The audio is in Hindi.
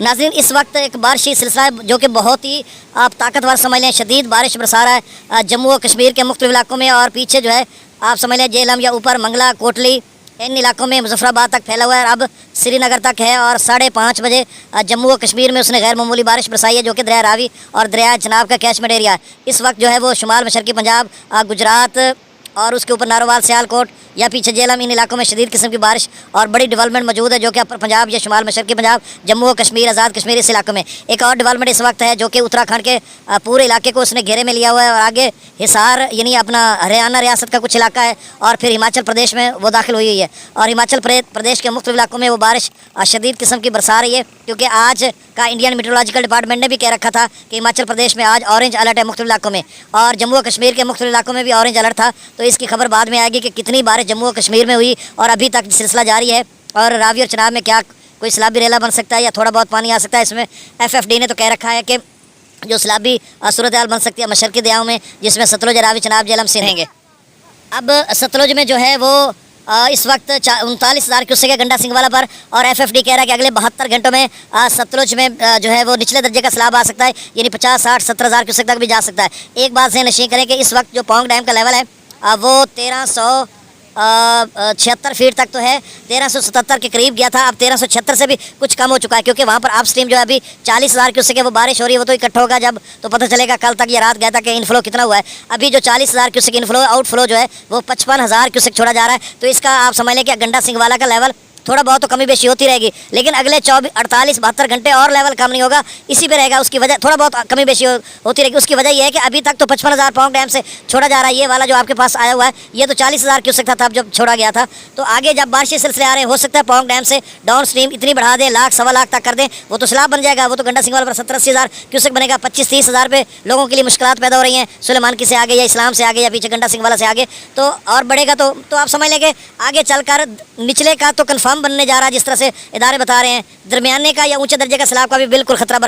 नाज़रीन, इस वक्त एक बारिशी सिलसिला है जो कि बहुत ही आप ताकतवर समझ लें, शदीद बारिश बरसा रहा है जम्मू और कश्मीर के मुख्तलिफ इलाकों में। और पीछे जो है आप समझ लें जेहलम या ऊपर मंगला, कोटली, इन इलाकों में मुजफ्फराबाद तक फैला हुआ है, अब श्रीनगर तक है। और 5:30 बजे जम्मू और कश्मीर में उसने गैर मामूली बारिश बरसाई है जो कि दरिया रावी और दरिया चनाब का कैचमेंट एरिया है। इस वक्त जो है वो शुमाल मशरकी पंजाब, गुजरात और उसके ऊपर नारोवाल, सियालकोट या पीछे जेहलम, इन इलाकों में शदीद किस्म की बारिश और बड़ी डेवलपमेंट मौजूद है जो कि अपर पंजाब या शुमाल मशरकी पंजाब, जम्मू और कश्मीर, आज़ाद कश्मीर, इस इलाकों में। एक और डेवलपमेंट इस वक्त है जो कि उत्तराखंड के पूरे इलाके को उसने घेरे में लिया हुआ है और आगे हिसार यानी अपना हरियाणा रियासत का कुछ इलाका है और फिर हिमाचल प्रदेश में वो दाखिल हुई है। और हिमाचल प्रदेश के मुख्तलिफ इलाकों में वो बारिश शदीद किस्म की बरसा रही है क्योंकि आज का इंडियन मीटरोलॉजिकल डिपार्टमेंट ने भी कह रखा था कि हिमाचल प्रदेश में आज ऑरेंज अलर्ट है मुख्तलिफ इलाकों में, और जम्मू और कश्मीर के मुख्तलिफ इलाकों में भी ऑरेंज अलर्ट था। तो इसकी खबर बाद में आएगी कि कितनी बारिश जम्मू और कश्मीर में हुई और अभी तक सिलसिला जारी है। और रावी और चनाब में क्या कोई सैलाबी रेला बन सकता है या थोड़ा बहुत पानी आ सकता है। इसमें FFD ने तो कह रखा है कि जो सैलाबी सूरत हाल बन सकती है मशरकी दरियाओं में, जिसमें सतलुज, रावी, चनाब, जेहलम से रहेंगे। अब सतलुज में जो है वो इस वक्त 39,000 क्यूसेक है गंडा सिंगवाला पर, और FFD कह रहा है कि अगले 72 घंटों में सतलुज में जो है वो निचले दर्जे का सैलाब आ सकता है, यानी 50, 60, 70,000 क्यूसेक तक भी जा सकता है। एक बात से नशीं करें कि इस वक्त जो पौंग डैम का लेवल है वो 1376 फीट तक तो है, 1377 के करीब गया था, अब 1376 से भी कुछ कम हो चुका है क्योंकि वहाँ पर अप स्ट्रीम जो है अभी 40,000 क्यूसेक है वो बारिश हो रही है। वो तो इकट्ठा होगा जब तो पता चलेगा, कल तक या रात गया था कि इनफ्लो कितना हुआ है। अभी जो 40,000 क्यूसेक इनफ्लो, आउटफ्लो जो है वो 55,000 क्यूसेक छोड़ा जा रहा है। तो इसका आप समझ लें कि गंडा सिंगवाला का लेवल थोड़ा बहुत तो कमी बेशी होती रहेगी, लेकिन अगले 48 घंटे और लेवल कम नहीं होगा, इसी पे रहेगा। उसकी वजह थोड़ा बहुत कमी बेशी होती रहेगी। उसकी वजह यह है कि अभी तक तो 55,000 पौंग डैम से छोड़ा जा रहा है। ये वाला जो आपके पास आया हुआ है ये तो 40,000 क्यूसेक था तब जब छोड़ा गया था। तो आगे जब बारिश सिलसिले आ रहे हैं हो सकता है पौंग डैम से डाउन स्ट्रीम इतनी बढ़ा दें, लाख सवा लाख तक कर दें, वो तो सैलाब बन जाएगा। वो तो गंडा सिंगवाला पर 70-80,000 क्यूसेक बनेगा, 25-30,000 पे लोगों के लिए मुश्किलात पैदा हो रही हैं, सुलेमान की से आगे या इस्लाम से आगे या पीछे गंडा सिंगवाला से आगे। तो और बढ़ेगा तो आप समझ लेंगे आगे चलकर निचले का तो कन्फर्म बनने जा रहा है, जिस तरह से इदारे बता रहे हैं। दरमियाने का या ऊंचे दर्जे का सैलाब का भी बिल्कुल खतरा